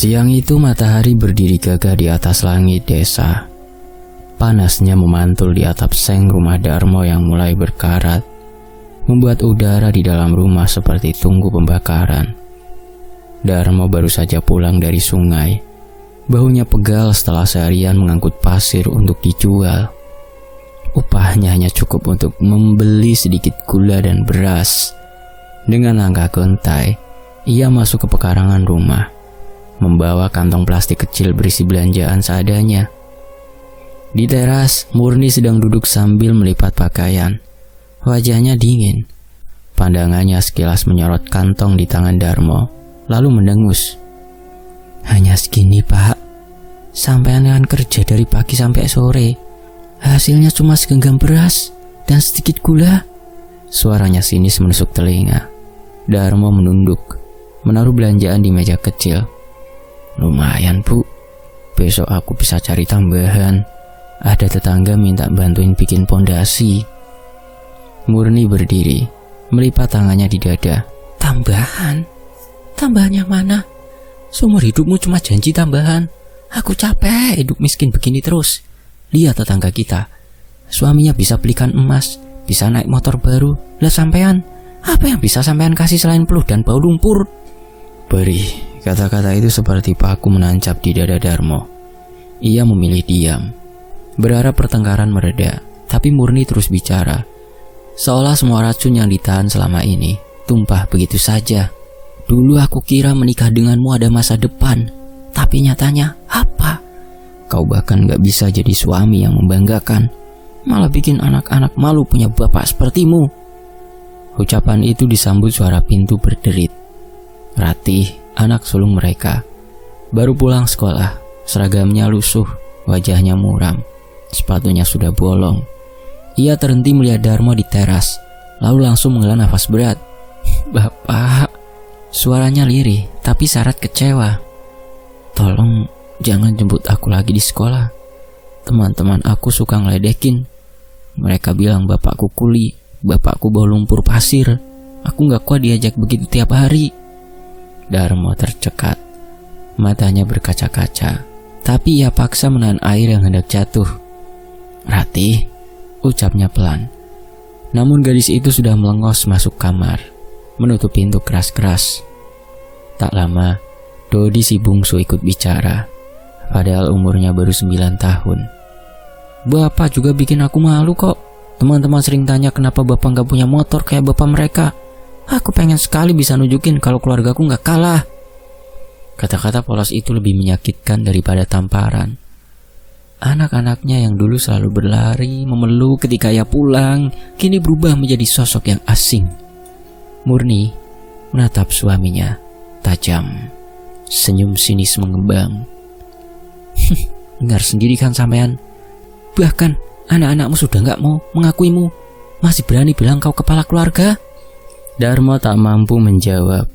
Siang itu matahari berdiri gagah di atas langit desa. Panasnya memantul di atap seng rumah Darmo yang mulai berkarat, membuat udara di dalam rumah seperti tungku pembakaran. Darmo baru saja pulang dari sungai. Bahunya pegal setelah seharian mengangkut pasir untuk dijual. Upahnya hanya cukup untuk membeli sedikit gula dan beras. Dengan langkah gontai, ia masuk ke pekarangan rumah, membawa kantong plastik kecil berisi belanjaan seadanya. Di teras, Murni sedang duduk sambil melipat pakaian. Wajahnya dingin. Pandangannya sekilas menyorot kantong di tangan Darmo, lalu mendengus. "Hanya segini, Pak. Sampean kan kerja dari pagi sampai sore. Hasilnya cuma segenggam beras dan sedikit gula." Suaranya sinis menusuk telinga. Darmo menunduk, menaruh belanjaan di meja kecil. "Lumayan, Bu. Besok aku bisa cari tambahan. Ada tetangga minta bantuin bikin pondasi." Murni berdiri, melipat tangannya di dada. "Tambahan? Tambahan yang mana? Seumur hidupmu cuma janji tambahan. Aku capek hidup miskin begini terus. Lihat tetangga kita, suaminya bisa belikan emas, bisa naik motor baru. Lah sampean, apa yang bisa sampean kasih selain peluh dan bau lumpur?" Perih, kata-kata itu seperti paku menancap di dada Darmo. Ia memilih diam, berharap pertengkaran mereda, tapi Murni terus bicara. Seolah semua racun yang ditahan selama ini tumpah begitu saja. "Dulu aku kira menikah denganmu ada masa depan, tapi nyatanya apa? Kau bahkan gak bisa jadi suami yang membanggakan, malah bikin anak-anak malu punya bapak sepertimu." Ucapan itu disambut suara pintu berderit. Ratih, anak sulung mereka, baru pulang sekolah. Seragamnya lusuh, wajahnya muram, sepatunya sudah bolong. Ia terhenti melihat Darmo di teras, lalu langsung menghela nafas berat. "Bapak," suaranya lirih tapi syarat kecewa. "Tolong jangan jemput aku lagi di sekolah. Teman-teman aku suka ngeledekin. Mereka bilang bapakku kuli, bapakku bawa lumpur pasir. Aku gak kuat diajak begitu tiap hari." Darmo tercekat, matanya berkaca-kaca, tapi ia paksa menahan air yang hendak jatuh. "Ratih," ucapnya pelan. Namun gadis itu sudah melengos masuk kamar, menutup pintu keras-keras. Tak lama, Dodi si bungsu ikut bicara, padahal umurnya baru 9 tahun. "Bapak juga bikin aku malu kok. Teman-teman sering tanya kenapa bapak gak punya motor kayak bapak mereka. Aku pengen sekali bisa nunjukin kalau keluargaku gak kalah." Kata-kata polos itu lebih menyakitkan daripada tamparan. Anak-anaknya yang dulu selalu berlari, memeluk ketika ia pulang, kini berubah menjadi sosok yang asing. Murni menatap suaminya tajam. Senyum sinis mengembang. "Dengar sendiri kan sampean? Bahkan anak-anakmu sudah gak mau mengakuimu. Masih berani bilang kau kepala keluarga?" Darmo tak mampu menjawab.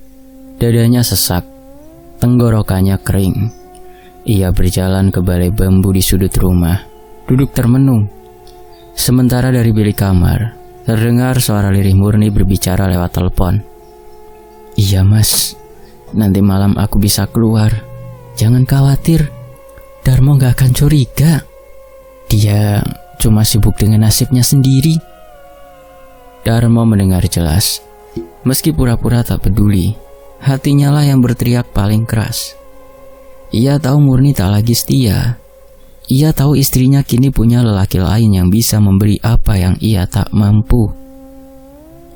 Dadanya sesak, tenggorokannya kering. Ia berjalan ke balai bambu di sudut rumah, duduk termenung. Sementara dari bilik kamar, terdengar suara lirih Murni berbicara lewat telepon. "Iya Mas, nanti malam aku bisa keluar. Jangan khawatir, Darmo gak akan curiga. Dia cuma sibuk dengan nasibnya sendiri." Darmo mendengar jelas. Meski pura-pura tak peduli, hatinya lah yang berteriak paling keras. Ia tahu Murni tak lagi setia. Ia tahu istrinya kini punya lelaki lain yang bisa memberi apa yang ia tak mampu.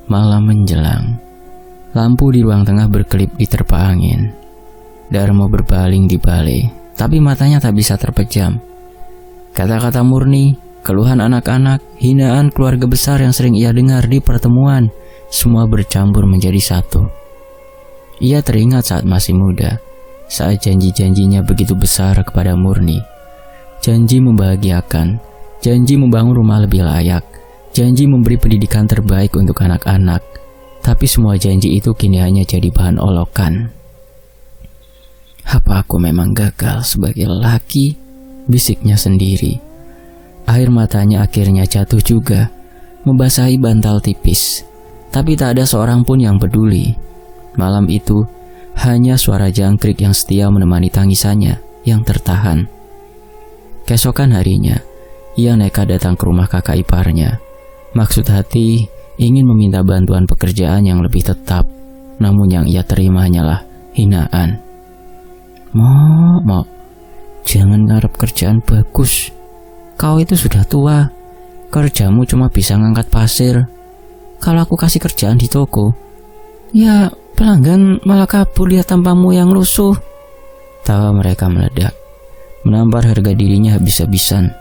Malam menjelang. Lampu di ruang tengah berkelip diterpa angin. Darmo berbaling di balai, tapi matanya tak bisa terpejam. Kata-kata Murni, keluhan anak-anak, hinaan keluarga besar yang sering ia dengar di pertemuan, semua bercampur menjadi satu. Ia teringat saat masih muda, saat janji-janjinya begitu besar kepada Murni. Janji membahagiakan, janji membangun rumah lebih layak, janji memberi pendidikan terbaik untuk anak-anak. Tapi semua janji itu kini hanya jadi bahan olokan. "Apa aku memang gagal sebagai lelaki?" bisiknya sendiri. Air matanya akhirnya jatuh juga, membasahi bantal tipis. Tapi tak ada seorang pun yang peduli. Malam itu, hanya suara jangkrik yang setia menemani tangisannya yang tertahan. Keesokan harinya, ia nekat datang ke rumah kakak iparnya. Maksud hati ingin meminta bantuan pekerjaan yang lebih tetap, namun yang ia terima hanyalah hinaan. Mo, jangan ngarep kerjaan bagus. Kau itu sudah tua. Kerjamu cuma bisa ngangkat pasir. Kalau aku kasih kerjaan di toko, ya pelanggan malah kabur lihat tampamu yang lusuh. Tawa mereka meledak, menampar harga dirinya habis-habisan.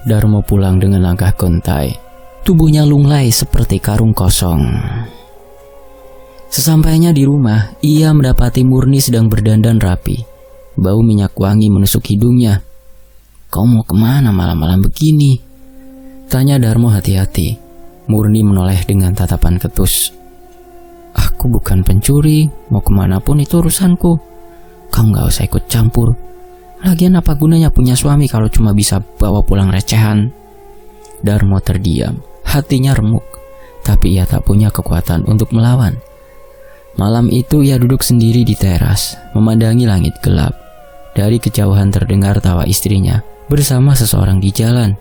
Darmo pulang dengan langkah gontai, tubuhnya lunglai seperti karung kosong. Sesampainya di rumah, ia mendapati Murni sedang berdandan rapi. Bau minyak wangi menusuk hidungnya. Kau mau kemana malam-malam begini? Tanya Darmo hati-hati. Murni menoleh dengan tatapan ketus. Aku bukan pencuri, mau kemanapun itu urusanku. Kau gak usah ikut campur. Lagian apa gunanya punya suami kalau cuma bisa bawa pulang recehan? Darmo terdiam, hatinya remuk, tapi ia tak punya kekuatan untuk melawan. Malam itu ia duduk sendiri di teras, memandangi langit gelap. Dari kejauhan terdengar tawa istrinya bersama seseorang di jalan.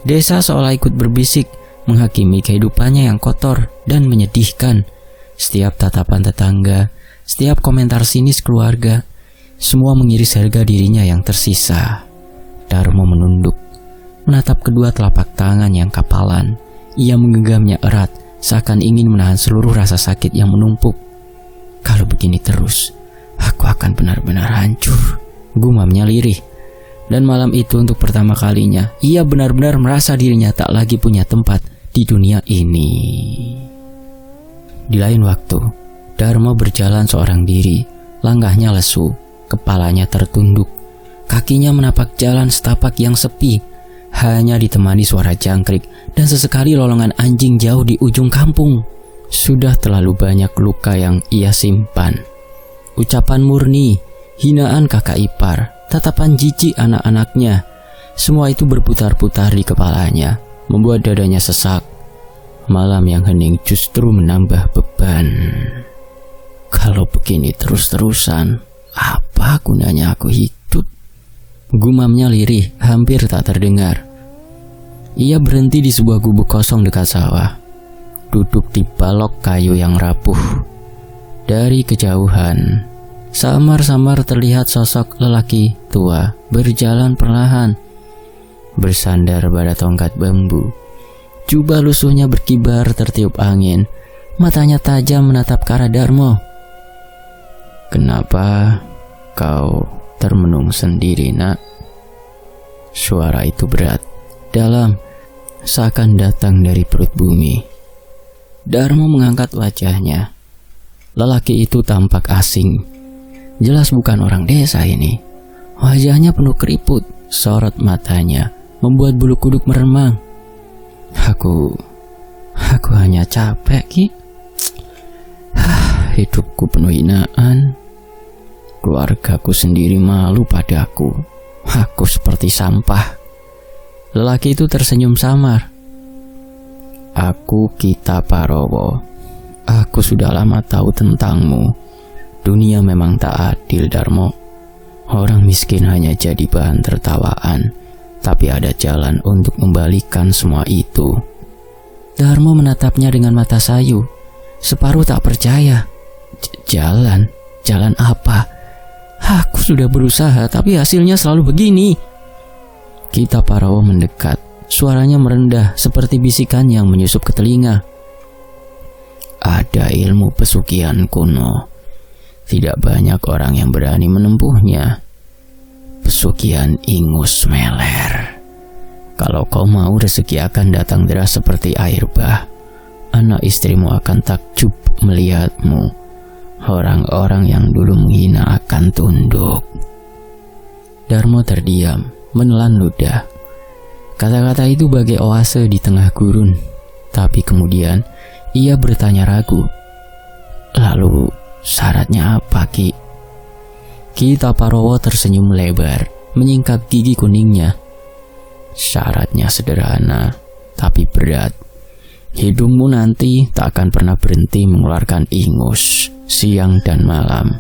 Desa seolah ikut berbisik, menghakimi kehidupannya yang kotor dan menyedihkan. Setiap tatapan tetangga, setiap komentar sinis keluarga, semua mengiris harga dirinya yang tersisa. Darmo menunduk, menatap kedua telapak tangan yang kapalan. Ia menggenggamnya erat, seakan ingin menahan seluruh rasa sakit yang menumpuk. Kalau begini terus, aku akan benar-benar hancur, gumamnya lirih. Dan malam itu untuk pertama kalinya, ia benar-benar merasa dirinya tak lagi punya tempat di dunia ini. Di lain waktu, Darmo berjalan seorang diri, langkahnya lesu, kepalanya tertunduk, kakinya menapak jalan setapak yang sepi, hanya ditemani suara jangkrik dan sesekali lolongan anjing jauh di ujung kampung. Sudah terlalu banyak luka yang ia simpan. Ucapan Murni, hinaan kakak ipar, tatapan jijik anak-anaknya, semua itu berputar-putar di kepalanya, membuat dadanya sesak. Malam yang hening justru menambah beban. Kalau begini terus-terusan, apa gunanya aku hidup? Gumamnya lirih, hampir tak terdengar. Ia berhenti di sebuah gubuk kosong dekat sawah, duduk di balok kayu yang rapuh. Dari kejauhan, samar-samar terlihat sosok lelaki tua berjalan perlahan, bersandar pada tongkat bambu. Jubah lusuhnya berkibar tertiup angin, matanya tajam menatap ke arah Darmo. Kenapa kau termenung sendiri, nak? Suara itu berat, dalam, seakan datang dari perut bumi. Darmo mengangkat wajahnya. Lelaki itu tampak asing. Jelas bukan orang desa ini. Wajahnya penuh keriput, sorot matanya membuat bulu kuduk meremang. Aku hanya capek, Ki. Hidupku penuh hinaan. Keluargaku sendiri malu padaku. Aku seperti sampah. Lelaki itu tersenyum samar. Aku Kita Parowo. Aku sudah lama tahu tentangmu. Dunia memang tak adil, Darmo. Orang miskin hanya jadi bahan tertawaan, tapi ada jalan untuk membalikan semua itu. Darmo menatapnya dengan mata sayu, separuh tak percaya. Jalan apa? Aku sudah berusaha, tapi hasilnya selalu begini. Kita Parowo mendekat, suaranya merendah seperti bisikan yang menyusup ke telinga. Ada ilmu pesugihan kuno. Tidak banyak orang yang berani menempuhnya. Pesugihan ingus meler. Kalau kau mau, rezeki akan datang deras seperti air bah. Anak istrimu akan takjub melihatmu. Orang-orang yang dulu menghina akan tunduk. Darmo terdiam, menelan ludah. Kata-kata itu bagai oase di tengah gurun. Tapi kemudian ia bertanya ragu. Lalu syaratnya apa, Ki? Kita Parowo tersenyum lebar, menyingkap gigi kuningnya. Syaratnya sederhana, tapi berat. Hidungmu nanti tak akan pernah berhenti mengeluarkan ingus, siang dan malam.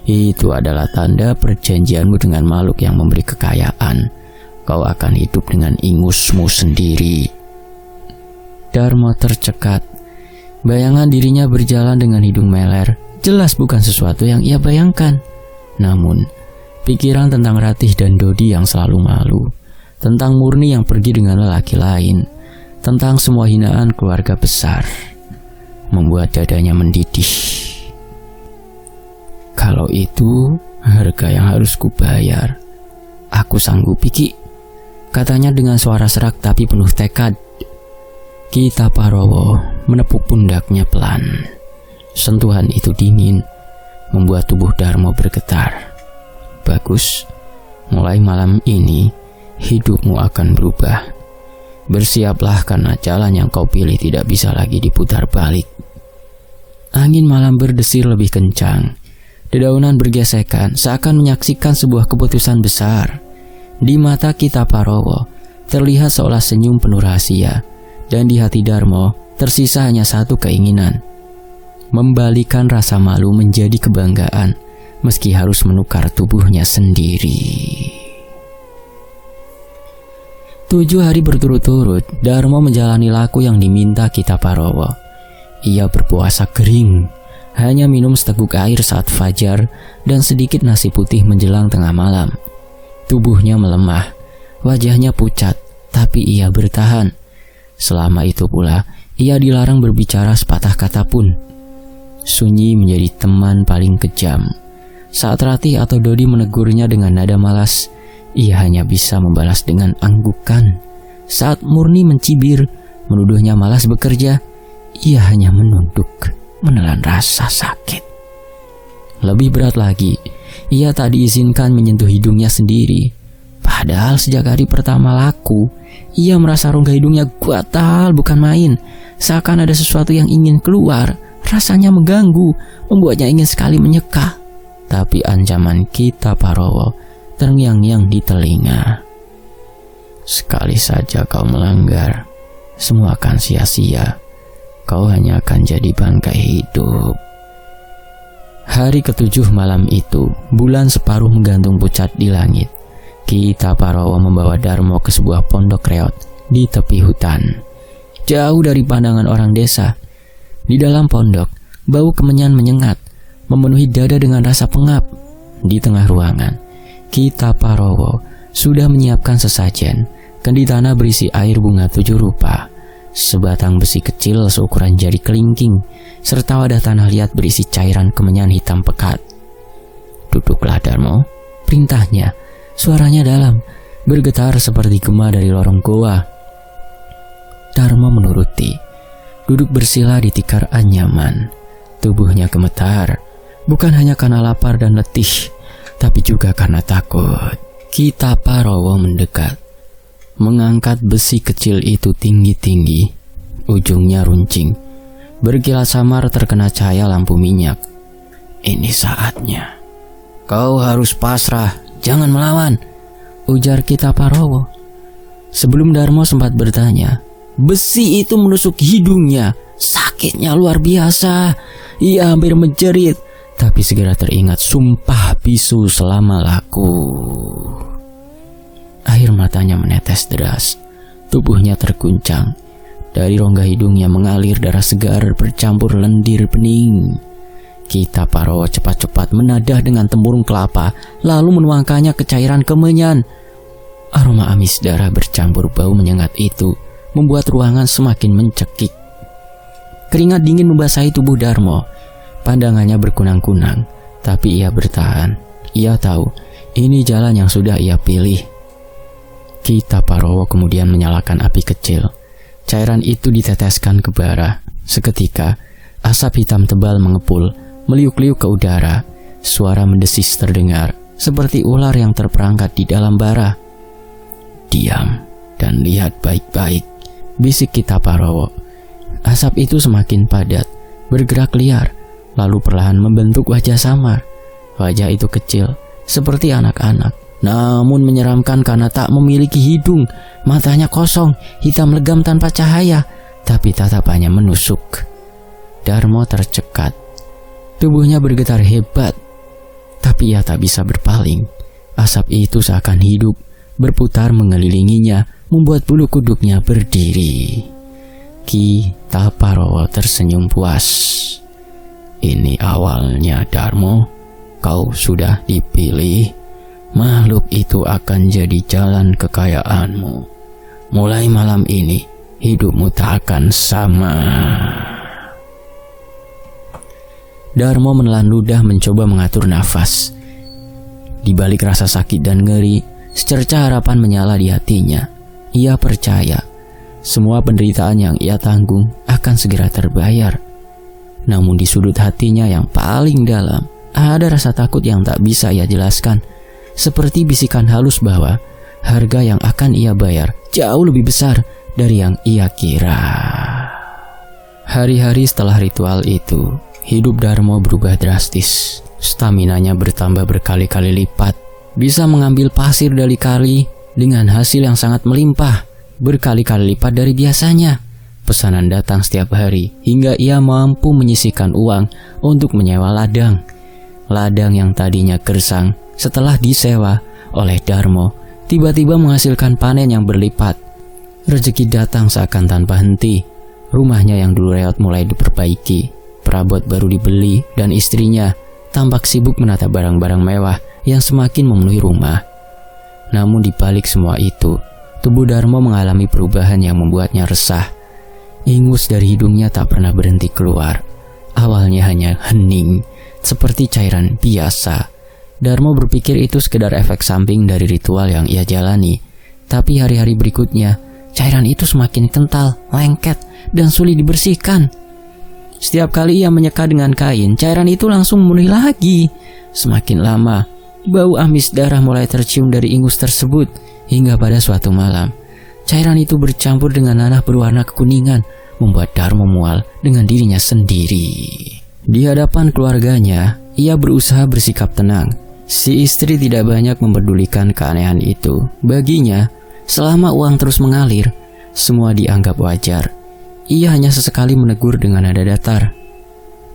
Itu adalah tanda perjanjianmu dengan makhluk yang memberi kekayaan. Kau akan hidup dengan ingusmu sendiri. Darmo tercekat. Bayangan dirinya berjalan dengan hidung meler jelas bukan sesuatu yang ia bayangkan. Namun, pikiran tentang Ratih dan Dodi yang selalu malu, tentang Murni yang pergi dengan lelaki lain, tentang semua hinaan keluarga besar, membuat dadanya mendidih. Kalau itu harga yang harus kubayar, aku sanggup, Ki, katanya dengan suara serak tapi penuh tekad. Kitaparowo menepuk pundaknya pelan. Sentuhan itu dingin, membuat tubuh Darmo bergetar. Bagus, mulai malam ini hidupmu akan berubah. Bersiaplah karena jalan yang kau pilih tidak bisa lagi diputar balik. Angin malam berdesir lebih kencang. Dedaunan bergesekan seakan menyaksikan sebuah keputusan besar. Di mata Kitaparowo terlihat seolah senyum penuh rahasia, dan di hati Darmo tersisa hanya satu keinginan: membalikan rasa malu menjadi kebanggaan, meski harus menukar tubuhnya sendiri. 7 hari berturut-turut Darmo menjalani laku yang diminta Kitaparowo. Ia berpuasa kering, hanya minum seteguk air saat fajar dan sedikit nasi putih menjelang tengah malam. Tubuhnya melemah, wajahnya pucat, tapi ia bertahan. Selama itu pula, ia dilarang berbicara sepatah kata pun. Sunyi menjadi teman paling kejam. Saat Ratih atau Dodi menegurnya dengan nada malas, ia hanya bisa membalas dengan anggukan. Saat Murni mencibir, menuduhnya malas bekerja, ia hanya menunduk, menelan rasa sakit. Lebih berat lagi, ia tak diizinkan menyentuh hidungnya sendiri. Padahal sejak hari pertama laku, ia merasa rongga hidungnya gatal bukan main. Seakan ada sesuatu yang ingin keluar. Rasanya mengganggu, membuatnya ingin sekali menyeka. Tapi ancaman Kitaparowo terngiang-ngiang di telinga. Sekali saja kau melanggar, semua akan sia-sia. Kau hanya akan jadi bangkai hidup. Hari ke-7 malam itu, bulan separuh menggantung pucat di langit. Kitaparowo membawa Darmo ke sebuah pondok reot di tepi hutan, jauh dari pandangan orang desa. Di dalam pondok, bau kemenyan menyengat, memenuhi dada dengan rasa pengap. Di tengah ruangan, Kitaparowo sudah menyiapkan sesajen, kendi tanah berisi air bunga 7 rupa, sebatang besi kecil seukuran jari kelingking, serta wadah tanah liat berisi cairan kemenyan hitam pekat. Duduklah Darmo, perintahnya. Suaranya dalam, bergetar seperti gema dari lorong goa. Darmo menuruti, duduk bersila di tikar anyaman. Tubuhnya gemetar, bukan hanya karena lapar dan letih, tapi juga karena takut. Kitaparowo mendekat, mengangkat besi kecil itu tinggi-tinggi. Ujungnya runcing, berkilat samar terkena cahaya lampu minyak. Ini saatnya. Kau harus pasrah, jangan melawan, ujar Kitaparowo. Sebelum Darmo sempat bertanya, besi itu menusuk hidungnya. Sakitnya luar biasa. Ia hampir menjerit, tapi segera teringat sumpah bisu selama laku. Air matanya menetes deras. Tubuhnya terguncang. Dari rongga hidungnya mengalir darah segar bercampur lendir bening. Kitaparowo cepat-cepat menadah dengan tempurung kelapa, lalu menuangkannya ke cairan kemenyan. Aroma amis darah bercampur bau menyengat itu membuat ruangan semakin mencekik. Keringat dingin membasahi tubuh Darmo. Pandangannya berkunang-kunang, tapi ia bertahan. Ia tahu ini jalan yang sudah ia pilih. Kitaparowo kemudian menyalakan api kecil. Cairan itu diteteskan ke bara. Seketika, asap hitam tebal mengepul, meliuk-liuk ke udara. Suara mendesis terdengar, seperti ular yang terperangkap di dalam bara. Diam dan lihat baik-baik, bisik Kitaparowo. Asap itu semakin padat, bergerak liar, lalu perlahan membentuk wajah samar. Wajah itu kecil, seperti anak-anak, namun menyeramkan karena tak memiliki hidung. Matanya kosong, hitam legam tanpa cahaya, tapi tatapannya menusuk. Darmo tercekat. Tubuhnya bergetar hebat, tapi ia tak bisa berpaling. Asap itu seakan hidup, berputar mengelilinginya, membuat bulu kuduknya berdiri. Ki Taparowo tersenyum puas. Ini awalnya, Darmo. Kau sudah dipilih. Makhluk itu akan jadi jalan kekayaanmu. Mulai malam ini, hidupmu tak akan sama. Darmo menelan ludah mencoba mengatur nafas. Di balik rasa sakit dan ngeri, secerca harapan menyala di hatinya. Ia percaya semua penderitaan yang ia tanggung akan segera terbayar. Namun di sudut hatinya yang paling dalam, ada rasa takut yang tak bisa ia jelaskan. Seperti bisikan halus bahwa harga yang akan ia bayar jauh lebih besar dari yang ia kira. Hari-hari setelah ritual itu, hidup Darmo berubah drastis. Staminanya bertambah berkali-kali lipat. Bisa mengambil pasir dari kali dengan hasil yang sangat melimpah, berkali-kali lipat dari biasanya. Pesanan datang setiap hari hingga ia mampu menyisihkan uang untuk menyewa ladang. Ladang yang tadinya gersang setelah disewa oleh Darmo tiba-tiba menghasilkan panen yang berlipat. Rezeki datang seakan tanpa henti. Rumahnya yang dulu reot mulai diperbaiki. Perabot baru dibeli dan istrinya tampak sibuk menata barang-barang mewah yang semakin memenuhi rumah. Namun di balik semua itu, tubuh Darmo mengalami perubahan yang membuatnya resah. Ingus dari hidungnya tak pernah berhenti keluar. Awalnya hanya hening, seperti cairan biasa. Darmo berpikir itu sekedar efek samping dari ritual yang ia jalani. Tapi hari-hari berikutnya, cairan itu semakin kental, lengket, dan sulit dibersihkan. Setiap kali ia menyeka dengan kain, cairan itu langsung memenuhi lagi. Semakin lama, bau amis darah mulai tercium dari ingus tersebut. Hingga pada suatu malam, cairan itu bercampur dengan nanah berwarna kekuningan, membuat Darmo mual dengan dirinya sendiri. Di hadapan keluarganya, ia berusaha bersikap tenang. Si istri tidak banyak mempedulikan keanehan itu. Baginya, selama uang terus mengalir, semua dianggap wajar. Ia hanya sesekali menegur dengan nada datar.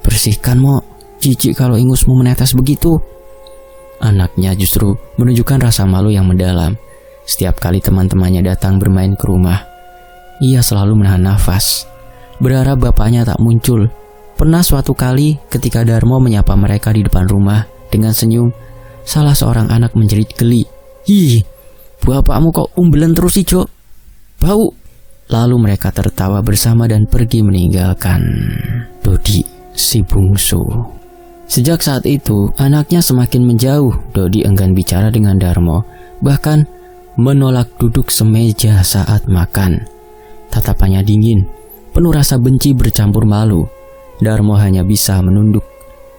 "Bersihkan, Mo. Jijik kalau ingusmu menetes begitu." Anaknya justru menunjukkan rasa malu yang mendalam. Setiap kali teman-temannya datang bermain ke rumah, ia selalu menahan nafas, berharap bapaknya tak muncul. Pernah suatu kali ketika Darmo menyapa mereka di depan rumah dengan senyum, salah seorang anak menjerit geli. "Ih, bapakmu kok umbelan terus sih, Cok? Bau." Lalu mereka tertawa bersama dan pergi meninggalkan Dodi, si bungsu. Sejak saat itu, anaknya semakin menjauh. Dodi enggan bicara dengan Darmo, bahkan menolak duduk semeja saat makan. Tatapannya dingin, penuh rasa benci bercampur malu. Darmo hanya bisa menunduk,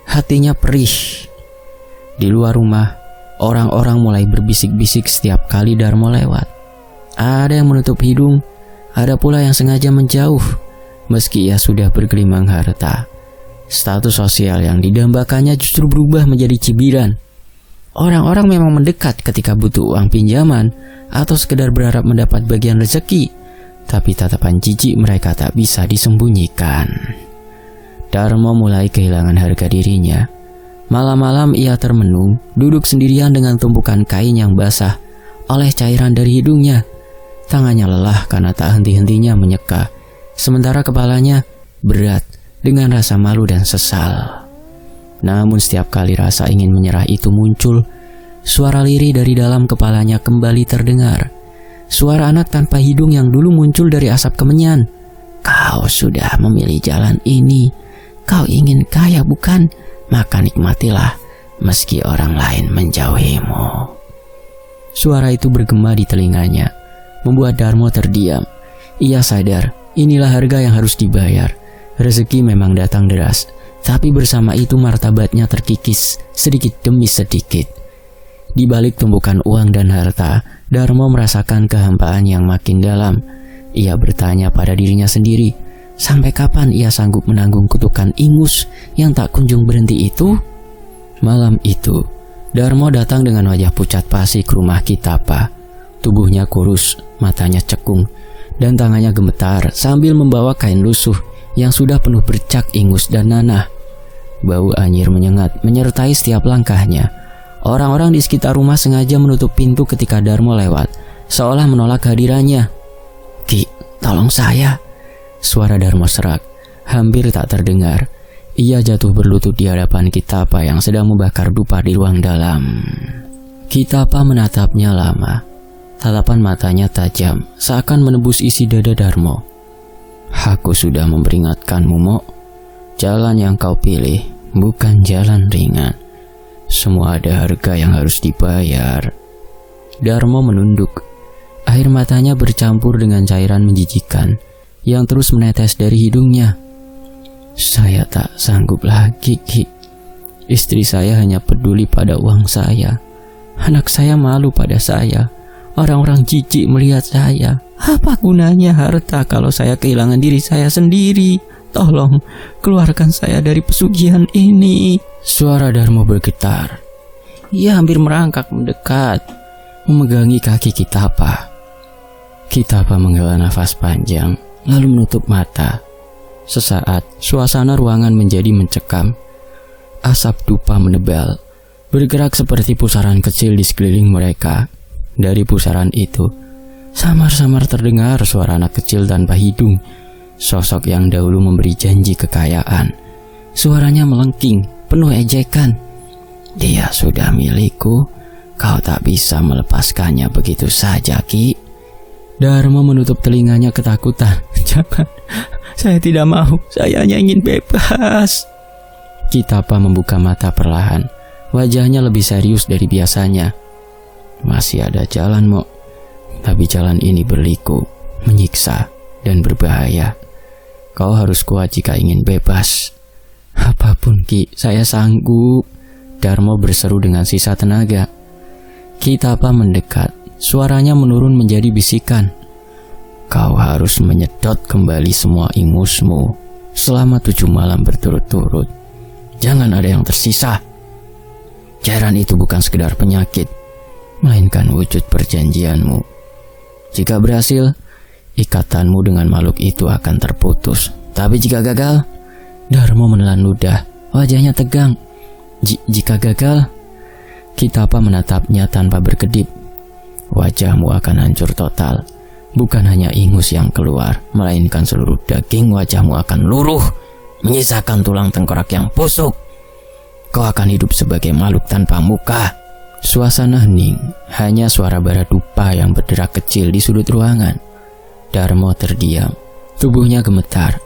hatinya perih. Di luar rumah, orang-orang mulai berbisik-bisik setiap kali Darmo lewat. Ada yang menutup hidung, ada pula yang sengaja menjauh. Meski ia sudah bergelimang harta, status sosial yang didambakannya justru berubah menjadi cibiran. Orang-orang memang mendekat ketika butuh uang pinjaman atau sekedar berharap mendapat bagian rezeki, tapi tatapan jijik mereka tak bisa disembunyikan. Darmo mulai kehilangan harga dirinya. Malam-malam ia termenung, duduk sendirian dengan tumpukan kain yang basah oleh cairan dari hidungnya. Tangannya lelah karena tak henti-hentinya menyeka, sementara kepalanya berat dengan rasa malu dan sesal. Namun setiap kali rasa ingin menyerah itu muncul, suara lirih dari dalam kepalanya kembali terdengar. Suara anak tanpa hidung yang dulu muncul dari asap kemenyan. "Kau sudah memilih jalan ini. Kau ingin kaya, bukan? Maka nikmatilah meski orang lain menjauhimu." Suara itu bergema di telinganya, membuat Darmo terdiam. Ia sadar inilah harga yang harus dibayar. Rezeki memang datang deras, tapi bersama itu martabatnya terkikis sedikit demi sedikit. Di balik tumpukan uang dan harta, Darmo merasakan kehampaan yang makin dalam. Ia bertanya pada dirinya sendiri, sampai kapan ia sanggup menanggung kutukan ingus yang tak kunjung berhenti itu? Malam itu, Darmo datang dengan wajah pucat pasi ke rumah Ki Tapa. Tubuhnya kurus, matanya cekung, dan tangannya gemetar sambil membawa kain lusuh yang sudah penuh bercak ingus dan nanah. Bau anyir menyengat menyertai setiap langkahnya. Orang-orang di sekitar rumah sengaja menutup pintu ketika Darmo lewat, seolah menolak kehadirannya. "Ki, tolong saya." Suara Darmo serak, hampir tak terdengar. Ia jatuh berlutut di hadapan Kitapa yang sedang membakar dupa di ruang dalam. Kitapa menatapnya lama. Tatapan matanya tajam, seakan menembus isi dada Darmo. "Aku sudah memperingatkanmu, Mo. Jalan yang kau pilih bukan jalan ringan. Semua ada harga yang harus dibayar." Darmo menunduk. Air matanya bercampur dengan cairan menjijikan yang terus menetes dari hidungnya. "Saya tak sanggup lagi, Ki. Istri saya hanya peduli pada uang saya. Anak saya malu pada saya. Orang-orang jijik melihat saya. Apa gunanya harta kalau saya kehilangan diri saya sendiri? Tolong, keluarkan saya dari pesugihan ini." Suara Darmo bergetar. Ia hampir merangkak mendekat, memegangi kaki Kitapa. Kitapa menghela nafas panjang, lalu menutup mata. Sesaat, suasana ruangan menjadi mencekam. Asap dupa menebal, bergerak seperti pusaran kecil di sekeliling mereka. Dari pusaran itu, samar-samar terdengar suara anak kecil tanpa hidung. Sosok yang dahulu memberi janji kekayaan. Suaranya melengking, penuh ejekan. "Dia sudah milikku, kau tak bisa melepaskannya begitu saja, Ki." Darmo menutup telinganya ketakutan. "Jangan, saya tidak mau, saya hanya ingin bebas." Kitapa membuka mata perlahan. Wajahnya lebih serius dari biasanya. "Masih ada jalan, Mo. Tapi jalan ini berliku, menyiksa, dan berbahaya. Kau harus kuat jika ingin bebas." "Apapun, Ki, saya sanggup." Darmo berseru dengan sisa tenaga. Kitapa mendekat, suaranya menurun menjadi bisikan. "Kau harus menyedot kembali semua ingusmu selama 7 malam berturut-turut. Jangan ada yang tersisa. Cairan itu bukan sekedar penyakit, melainkan wujud perjanjianmu. Jika berhasil, ikatanmu dengan makhluk itu akan terputus. Tapi jika gagal..." Darmo menelan ludah, wajahnya tegang. Jika gagal?" Kitapa menatapnya tanpa berkedip. "Wajahmu akan hancur total. Bukan hanya ingus yang keluar, melainkan seluruh daging wajahmu akan luruh, menyisakan tulang tengkorak yang busuk. Kau akan hidup sebagai makhluk tanpa muka." Suasana hening, hanya suara bara dupa yang berderak kecil di sudut ruangan. Darmo terdiam, tubuhnya gemetar.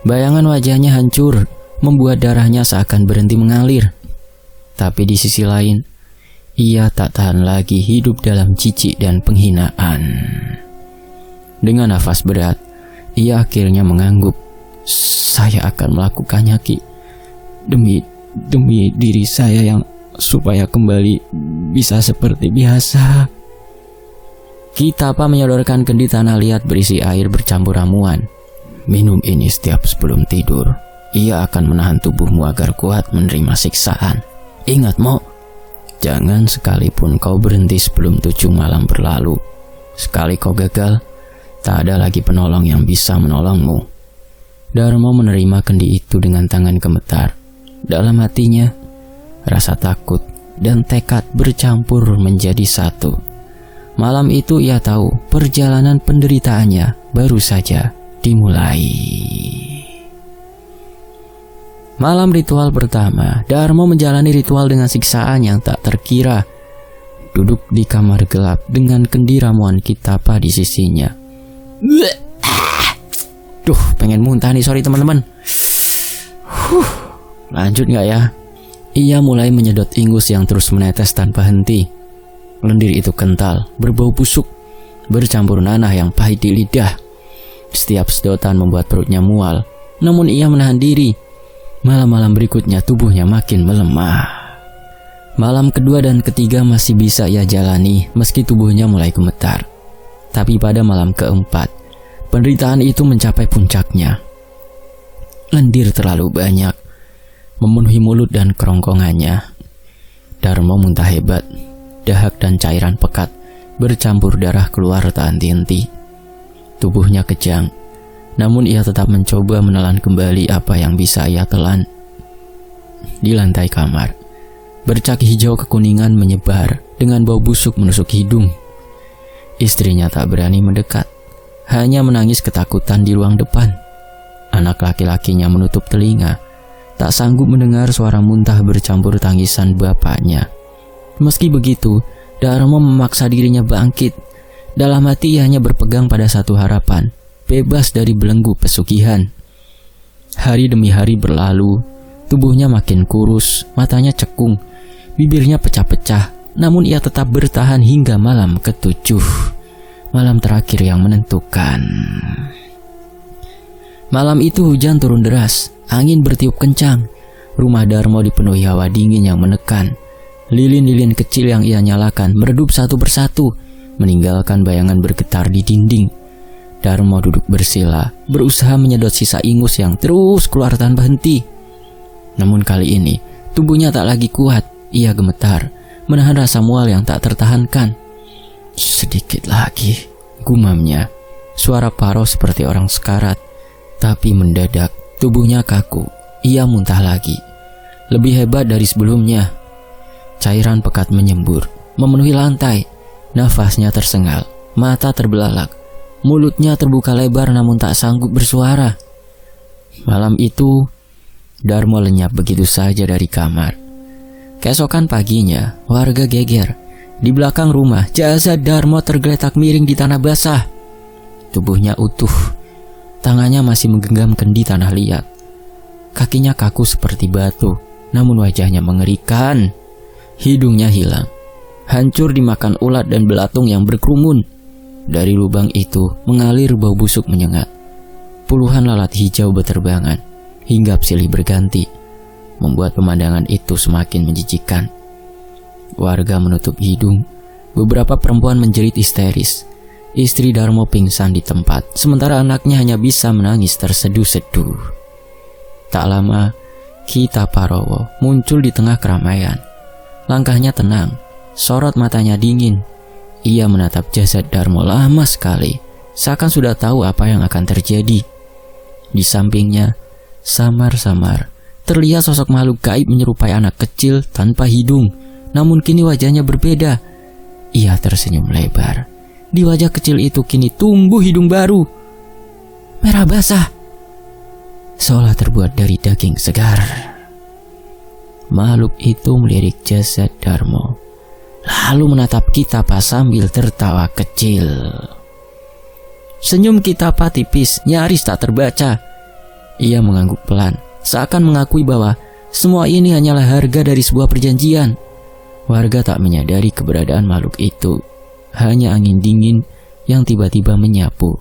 Bayangan wajahnya hancur, membuat darahnya seakan berhenti mengalir. Tapi di sisi lain, ia tak tahan lagi hidup dalam jijik dan penghinaan. Dengan nafas berat, ia akhirnya mengangguk. "Saya akan melakukannya, Ki. Demi diri saya yang supaya kembali bisa seperti biasa." Kitapa menyodorkan kendi tanah liat berisi air bercampur ramuan. "Minum ini setiap sebelum tidur. Ia akan menahan tubuhmu agar kuat menerima siksaan. Ingat, Mo, jangan sekalipun kau berhenti sebelum 7 malam berlalu. Sekali kau gagal, tak ada lagi penolong yang bisa menolongmu." Darmo menerima kendi itu dengan tangan gemetar. Dalam hatinya, rasa takut dan tekad bercampur menjadi satu. Malam itu ia tahu perjalanan penderitaannya baru saja dimulai. Malam ritual pertama, Darmo menjalani ritual dengan siksaan yang tak terkira. Duduk di kamar gelap dengan kendi ramuan Kitapa di sisinya. Duh, pengen muntah nih, sorry teman-teman. Lanjut gak ya? Ia mulai menyedot ingus yang terus menetes tanpa henti. Lendir itu kental, berbau busuk, bercampur nanah yang pahit di lidah. Setiap sedotan membuat perutnya mual, namun ia menahan diri. Malam-malam berikutnya tubuhnya makin melemah. Malam kedua dan ketiga masih bisa ia jalani meski tubuhnya mulai gemetar. Tapi pada malam keempat, penderitaan itu mencapai puncaknya. Lendir terlalu banyak, memenuhi mulut dan kerongkongannya. Darmo muntah hebat, dahak dan cairan pekat bercampur darah keluar tak henti-henti. Tubuhnya kejang, namun ia tetap mencoba menelan kembali apa yang bisa ia telan. di lantai kamar. Bercak hijau kekuningan menyebar dengan bau busuk menusuk hidung. Istrinya tak berani mendekat, hanya menangis ketakutan di ruang depan. Anak laki-lakinya menutup telinga, tak sanggup mendengar suara muntah bercampur tangisan bapaknya. Meski begitu, Darmo memaksa dirinya bangkit. Dalam hati ia hanya berpegang pada satu harapan, bebas dari belenggu pesugihan. Hari demi hari berlalu, tubuhnya makin kurus, matanya cekung, bibirnya pecah-pecah. Namun ia tetap bertahan hingga malam ke-7, malam terakhir yang menentukan. Malam itu hujan turun deras, angin bertiup kencang. Rumah Darmo dipenuhi hawa dingin yang menekan. Lilin-lilin kecil yang ia nyalakan meredup satu persatu, meninggalkan bayangan bergetar di dinding. Darmo duduk bersila, berusaha menyedot sisa ingus yang terus keluar tanpa henti. Namun kali ini, tubuhnya tak lagi kuat. Ia gemetar, menahan rasa mual yang tak tertahankan. Sedikit lagi, gumamnya. Suara Paro seperti orang sekarat. Tapi mendadak, tubuhnya kaku. Ia muntah lagi. Lebih hebat dari sebelumnya. Cairan pekat menyembur, memenuhi lantai. Nafasnya tersengal, mata terbelalak. Mulutnya terbuka lebar namun tak sanggup bersuara. Malam itu, Darmo lenyap begitu saja dari kamar. Keesokan paginya, warga geger. Di belakang rumah, jasad Darmo tergeletak miring di tanah basah. Tubuhnya utuh. Tangannya masih menggenggam kendi tanah liat. Kakinya kaku seperti batu, namun wajahnya mengerikan. Hidungnya hilang, hancur dimakan ulat dan belatung yang berkerumun. Dari lubang itu mengalir bau busuk menyengat. Puluhan lalat hijau berterbangan, hinggap silih berganti, membuat pemandangan itu semakin menjijikkan. Warga menutup hidung. Beberapa perempuan menjerit histeris. Istri Darmo pingsan di tempat, sementara anaknya hanya bisa menangis terseduh-seduh. Tak lama, Kita Parowo muncul di tengah keramaian. Langkahnya tenang, sorot matanya dingin. Ia menatap jasad Darmo lama sekali, seakan sudah tahu apa yang akan terjadi. Di sampingnya, samar-samar, terlihat sosok makhluk gaib menyerupai anak kecil tanpa hidung. Namun kini wajahnya berbeda. Ia tersenyum lebar. Di wajah kecil itu kini tumbuh hidung baru, merah basah, seolah terbuat dari daging segar. Makhluk itu melirik jasad Darmo, lalu menatap Kitapa sambil tertawa kecil. Senyum Kitapa tipis, nyaris tak terbaca. Ia mengangguk pelan, seakan mengakui bahwa semua ini hanyalah harga dari sebuah perjanjian. Warga tak menyadari keberadaan makhluk itu. Hanya angin dingin yang tiba-tiba menyapu,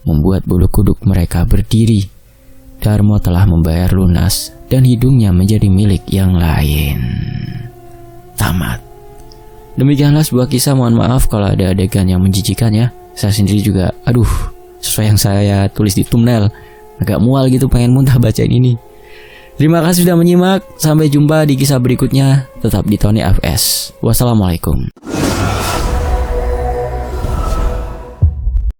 membuat bulu kuduk mereka berdiri. Darmo telah membayar lunas dan hidungnya menjadi milik yang lain. Tamat. Demikianlah sebuah kisah. Mohon maaf kalau ada adegan yang menjijikan ya. Saya sendiri juga, sesuai yang saya tulis di thumbnail, agak mual gitu, pengen muntah bacain ini. Terima kasih sudah menyimak. Sampai jumpa di kisah berikutnya. Tetap di Tony FS. Wassalamualaikum.